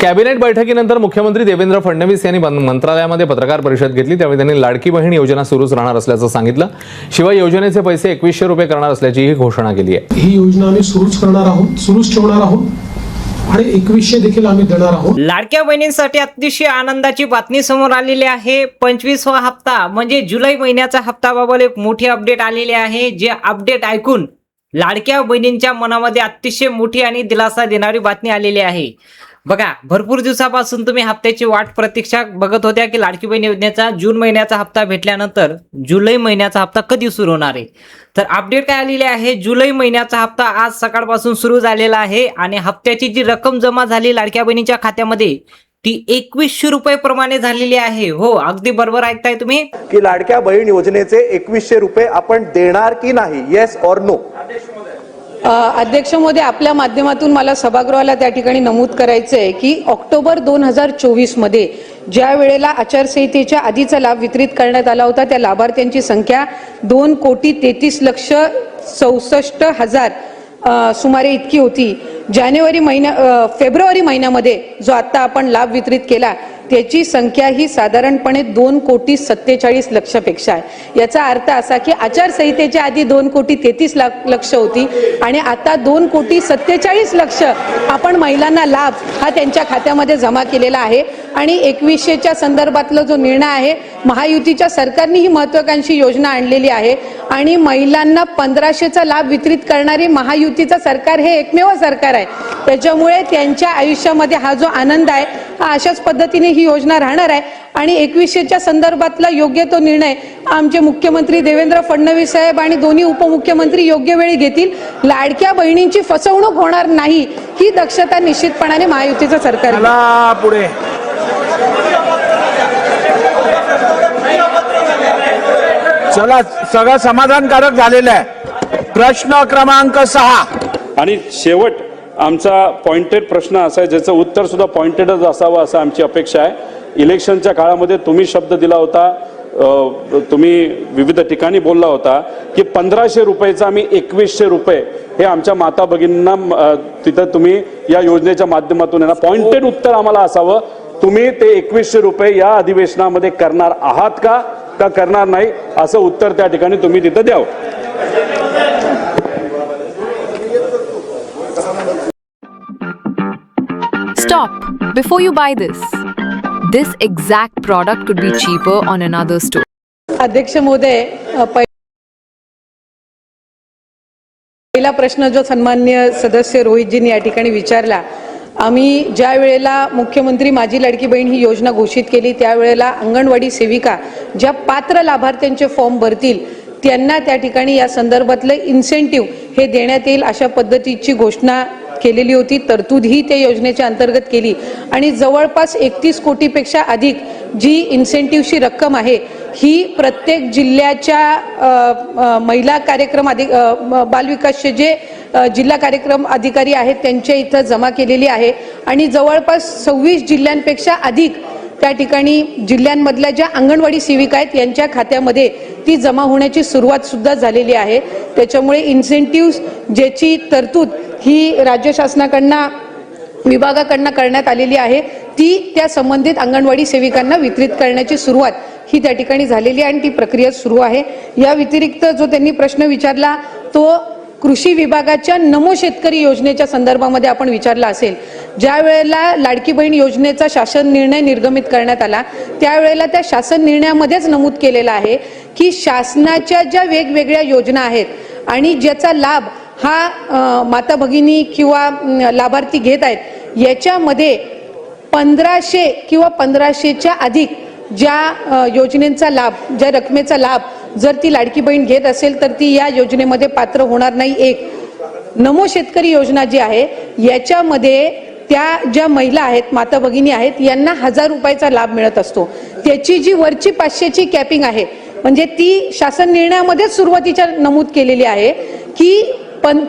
Cabinet बैठकीनंतर मुख्यमंत्री देवेंद्र फडणवीस यांनी मंत्रालयामध्ये पत्रकार परिषद घेतली। त्यावेळी त्यांनी लाडकी बहीण योजना सुरूच राहणार असल्याचं सांगितलं। शिवाय योजनेचे पैसे 2100 रुपये करणार असल्याचीही घोषणा केली आहे। ही योजना आम्ही सुरूच करणार आहोत, सुरूच ठेवणार आहोत आणि 2100 देखील आम्ही देणार आहोत। लाडक्या बहिणींसाठी अतिशय आनंदाची बातमी समोर आलेली आहे। 25वा हप्ता म्हणजे जुलै महिन्याचा हप्ताबाबत एक मोठी अपडेट आलेली आहे। जे अपडेट ऐकून लाडक्या बहिणींच्या मनामध्ये अतिशय मोठी आणि दिलासा देणारी बातमी आलेली आहे। बघा, भरपूर दिवसापासून तुम्ही हप्त्याची वाट प्रतीक्षा बघत होत्या की लाडकी बहीण योजनेचा जून महिन्याचा हप्ता भेटल्यानंतर जुलै महिन्याचा हप्ता कधी सुरू होणार आहे। तर अपडेट काय आलेली आहे, जुलै महिन्याचा हप्ता आज सकाळपासून सुरू झालेला आहे आणि हप्त्याची जी रक्कम जमा झाली लाडक्या बहिणीच्या खात्यामध्ये ती 2100 रुपये प्रमाणे झालेली आहे। हो, अगदी बरोबर ऐकताय तुम्ही की लाडक्या बहीण योजनेचे 2100 रुपये आपण देणार की नाही, येस और नो? अध्यक्ष महोदय, आपल्या माध्यमातून मला सभागृहाला त्या ठिकाणी नमूद करायचं आहे की ऑक्टोबर 2024 मध्ये ज्या वेळेला आचारसंहितेच्या आधीचा लाभ वितरित करण्यात आला होता त्या लाभार्थ्यांची संख्या 2,33,64,000 सुमारे इतकी होती। फेब्रुवारी महिन्यामध्ये जो आता आपण लाभ वितरित केला त्याची संख्या ही साधारणपणे 2,47,00,000 पेक्षा आहे। याचा अर्थ असा की आचारसंहितेच्या आधी 2,33,00,000 होती आणि आता 2,47,00,000 आपण महिलांना लाभ हा त्यांच्या खात्यामध्ये जमा केलेला आहे। आणि 2100च्या संदर्भातला जो निर्णय आहे, महायुतीच्या सरकारने ही महत्त्वाकांक्षी योजना आणलेली आहे आणि महिलांना 1500चा लाभ वितरित करणारी महायुतीचं सरकार हे एकमेव सरकार आहे। त्याच्यामुळे त्यांच्या आयुष्यामध्ये हा जो आनंद आहे हा अशाच पद्धतीने ही योजना राहणार आहे आणि 2100च्या संदर्भातला योग्य तो निर्णय आमचे मुख्यमंत्री देवेंद्र फडणवीस साहेब आणि दोन्ही उपमुख्यमंत्री योग्य वेळी घेतील। लाडक्या बहिणींची फसवणूक होणार नाही ही दक्षता निश्चितपणाने महायुतीचं सरकार घेईल। पुढे चला, सगळं समाधानकारक झालेलं आहे। प्रश्न क्रमांक 6 आणि शेवट आमचा पॉइंटेड प्रश्न असा आहे ज्याचं उत्तर सुद्धा पॉइंटेडच असावं असं आमची अपेक्षा आहे। इलेक्शनच्या काळामध्ये तुम्ही शब्द दिला होता, तुम्ही विविध ठिकाणी बोलला होता की 1500 रुपयाचा आम्ही 2100 रुपये हे आमच्या माता भगिनींना तिथं तुम्ही या योजनेच्या माध्यमातून यांना पॉइंटेड उत्तर आम्हाला असावं, तुम्ही ते 2100 रुपये या अधिवेशनामध्ये करणार आहात का करणार नाही असं उत्तर त्या ठिकाणी तुम्ही तिथं द्यावं। Stop before you buy this. This exact product could be cheaper on another store. अध्यक्ष महोदय, पहिला प्रश्न जो सन्माननीय सदस्य रोहितजींनी या ठिकाणी विचारला, आम्ही ज्या वेळेला मुख्यमंत्री माझी लाडकी बहीण ही योजना घोषित केली त्यावेळेला अंगणवाडी सेविका ज्या पात्र लाभार्थ्यांचे फॉर्म भरतील त्यांना त्या ठिकाणी या संदर्भातलं इन्सेंटिव्ह हे देण्यात येईल अशा पद्धतीची घोषणा केलेली होती। तरतूद ही त्या योजनेच्या अंतर्गत केली आणि जवळपास 31 कोटीपेक्षा अधिक जी इन्सेंटिव्हची रक्कम आहे ही प्रत्येक जिल्ह्याच्या महिला कार्यक्रम बालविकासचे जे जिल्हा कार्यक्रम अधिकारी आहेत त्यांच्या इथं जमा केलेली आहे आणि जवळपास 26 जिल्ह्यांपेक्षा अधिक त्या ठिकाणी जिल्ह्यांमधल्या ज्या अंगणवाडी सेविका आहेत यांच्या खात्यामध्ये ती जमा होण्याची सुरुवात सुद्धा झालेली आहे। त्याच्यामुळे इन्सेंटिव्ह ज्याची तरतूद ही राज्य शासनाकडनं विभागाकडनं करण्यात आलेली आहे ती त्या संबंधित अंगणवाडी सेविकांना वितरित करण्याची सुरुवात ही त्या ठिकाणी झालेली आहे आणि ती प्रक्रिया सुरू आहे। या व्यतिरिक्त जो त्यांनी प्रश्न विचारला तो कृषी विभागाच्या नमो शेतकरी योजनेच्या संदर्भामध्ये आपण विचारला असेल। ज्या वेळेला लाडकी बहीण योजनेचा शासन निर्णय निर्गमित करण्यात आला त्यावेळेला त्या शासन निर्णयामध्येच नमूद केलेलं आहे की शासनाच्या ज्या वेगवेगळ्या योजना आहेत आणि ज्याचा लाभ हा माता भगिनी किंवा लाभार्थी घेत आहेत याच्यामध्ये 1500 किंवा 1500च्या अधिक ज्या योजनेचा लाभ, ज्या रकमेचा लाभ जर ती लाडकी बहीण घेत असेल तर ती या योजनेमध्ये पात्र होणार नाही। एक नमो शेतकरी योजना जी आहे याच्यामध्ये त्या ज्या महिला आहेत, माता भगिनी आहेत यांना 1000 रुपयाचा लाभ मिळत असतो। त्याची जी वरची 500ची कॅपिंग आहे म्हणजे ती शासन निर्णयामध्येच सुरुवातीच्या नमूद केलेली आहे की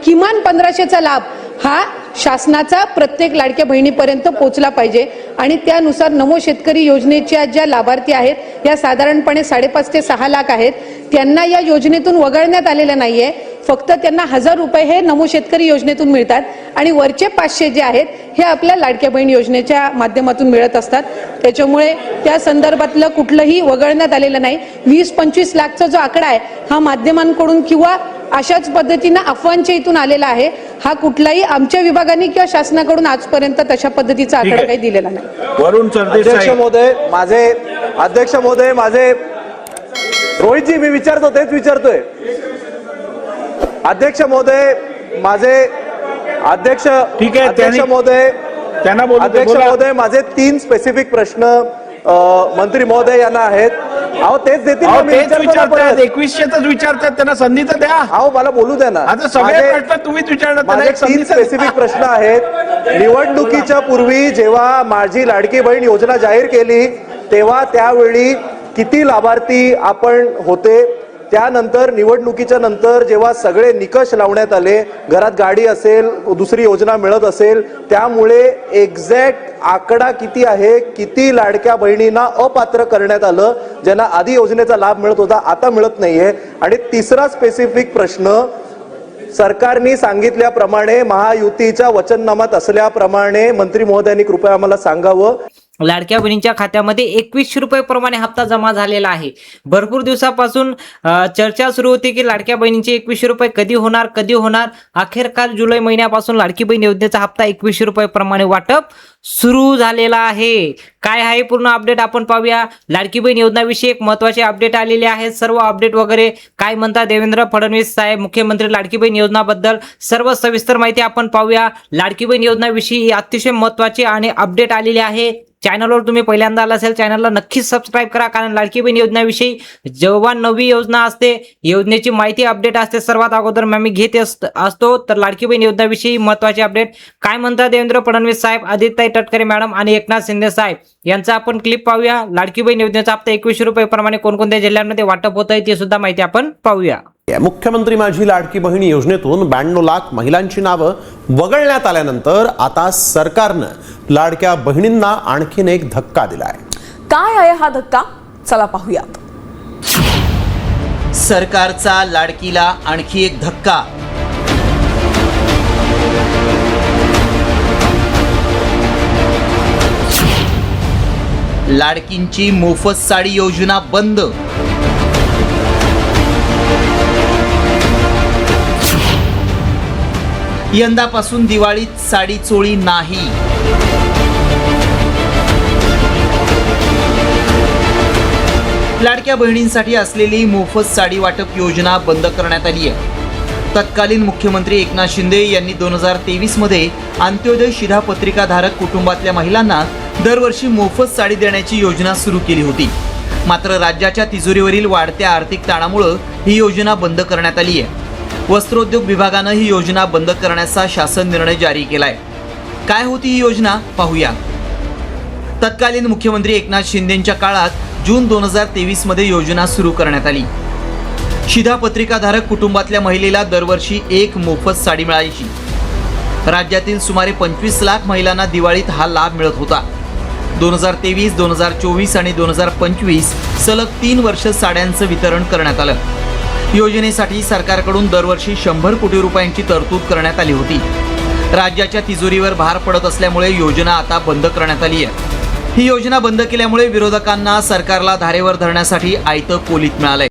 किमान 1500चा लाभ हा शासनाचा प्रत्येक लाडक्या बहिणीपर्यंत पोहोचला पाहिजे आणि त्यानुसार नमो शेतकरी योजनेच्या ज्या लाभार्थी आहेत या साधारणपणे 5.5 ते 6 लाख आहेत। त्यांना या योजनेतून वगळण्यात आलेलं नाहीये। फक्त त्यांना 1000 रुपये हे नमो शेतकरी योजनेतून मिळतात आणि वरचे 500 जे आहेत हे आपल्या लाडक्या बहीण योजनेच्या माध्यमातून मिळत असतात. त्याच्यामुळे त्या संदर्भातलं कुठलंही वगळण्यात आलेलं नाही. 20-25 लाखचा जो आकडा आहे हा माध्यमांकडून किंवा अशाच पद्धतीनं अफवांच्या इथून आलेला आहे. हा कुठलाही आमच्या विभागाने किंवा शासनाकडून आजपर्यंत तशा पद्धतीचा आकडा काही दिलेला नाही. वरुण सरदेसाई. अध्यक्ष महोदय माझे रोहितजी मी विचारतो तेच विचारतोय. अध्यक्ष महोदय माझे अध्यक्ष ठीक आहे, अध्यक्ष महोदय त्यांना बोलू दे, अध्यक्ष बोला. महोदय माझे 3 स्पेसिफिक प्रश्न मंत्री महोदय यांना आहेत. अहो तेच देतील ना, मी तेच विचारतो ना विचारतात, परत. 2100च विचारतात, त्यांना संधी तर द्या. अहो मला बोलू द्या ना. आता सगळे माझे- प्रश्न तुम्हीच विचारणार, त्यांना माझे एक संधी 3 तर द्या. स्पेसिफिक प्रश्न आहेत. निवडणुकीच्या पूर्वी जेव्हा माझी लाडकी बहीण योजना जाहीर केली तेव्हा त्यावेळी किती लाभार्थी आपण होते? त्यानंतर निवडणुकीच्या नंतर जेव्हा सगळे निकष लावण्यात आले, घरात गाडी असेल, दुसरी योजना मिळत असेल, त्यामुळे एक्झॅक्ट आकडा किती आहे, किती लाडक्या बहिणींना अपात्र करण्यात आलं, ज्यांना आधी योजनेचा लाभ मिळत होता आता मिळत नाहीये. आणि तिसरा स्पेसिफिक प्रश्न, सरकारने सांगितल्याप्रमाणे महायुतीच्या वचननामात असल्याप्रमाणे मंत्री महोदयांनी कृपया आम्हाला सांगावं, लाडक्या बहिणींच्या खात्यामध्ये 2100 रुपये प्रमाणे हप्ता जमा झालेला आहे. भरपूर दिवसापासून चर्चा सुरू होती की लाडक्या बहिणींचे 2100 रुपये कधी होणार. अखेरकार जुलै महिन्यापासून लाडकी बहीण योजनेचा हप्ता 2100 रुपये प्रमाणे वाटप सुरू झालेला आहे. काय आहे पूर्ण अपडेट आपण पाहूया. लाडकी बहीण योजनाविषयी एक महत्त्वाचे अपडेट आलेले आहेत. सर्व अपडेट वगैरे काय म्हणतात देवेंद्र फडणवीस साहेब मुख्यमंत्री लाडकी बहीण योजनाबद्दल सर्व सविस्तर माहिती आपण पाहूया. लाडकी बहीण योजनाविषयी अतिशय महत्त्वाची आणि अपडेट आलेली आहे. चॅनलवर तुम्ही पहिल्यांदा आला असेल चॅनलला नक्कीच सबस्क्राईब करा, कारण लाडकी बहीण योजनेविषयी जेव्हा नवी योजना असते योजनेची माहिती अपडेट असते सर्वात अगोदर मी घेत असतो. तर लाडकी बहीण योजनेविषयी महत्त्वाचे अपडेट काय म्हणतात देवेंद्र फडणवीस साहेब, आदित्यताई तटकरे मॅडम आणि एकनाथ शिंदे साहेब यांचा आपण क्लिप पाहूया. लाडकी बहीण योजनेचा हप्ता 2100 रुपये प्रमाणे कोणकोणत्या जिल्ह्यांमध्ये वाटप होत आहे ते सुद्धा माहिती आपण पाहूया. मुख्यमंत्री माझी लाडकी बहीण योजनेतून 92 लाख महिलांची नावं वगळण्यात आल्यानंतर आता सरकारनं लाडक्या बहिणींना आणखीन एक धक्का दिलाय. काय आहे हा धक्का, चला पाहूयात. सरकारचा लाडकीला आणखी एक धक्का. लाडकींची मोफत साडी योजना बंद. यंदापासून दिवाळीत साडी चोळी नाही. लाडक्या बहिणींसाठी असलेली मोफत साडी वाटप योजना बंद करण्यात आली आहे. तत्कालीन मुख्यमंत्री एकनाथ शिंदे यांनी 2023 मध्ये अंत्योदय शिधापत्रिकाधारक कुटुंबातल्या महिलांना दरवर्षी मोफत साडी देण्याची योजना सुरू केली होती. मात्र राज्याच्या तिजोरीवरील वाढत्या आर्थिक ताणामुळे ही योजना बंद करण्यात आली आहे. वस्त्रोद्योग विभागानं ही योजना बंद करण्याचा शासन निर्णय जारी केलाय. काय होती ही योजना पाहूया. तत्कालीन मुख्यमंत्री एकनाथ शिंदेंच्या काळात जून 2023 मध्ये योजना सुरू करण्यात आली. शिधापत्रिकाधारक कुटुंबातल्या महिलेला दरवर्षी एक मोफत साडी मिळायची. राज्यातील सुमारे 25 लाख महिलांना दिवाळीत हा लाभ मिळत होता. 2023, 2024 आणि 2025 सलग 3 वर्ष साड्यांचं वितरण करण्यात आलं. योजनेसाठी सरकारकडून दरवर्षी 100 कोटी रुपयांची तरतूद करण्यात आली होती. राज्याच्या तिजोरीवर भार पडत असल्यामुळे योजना आता बंद करण्यात आली आहे. ही योजना बंद केल्यामुळे विरोधकांना सरकारला धारेवर धरण्यासाठी आयतं कोलीत मिळालंय.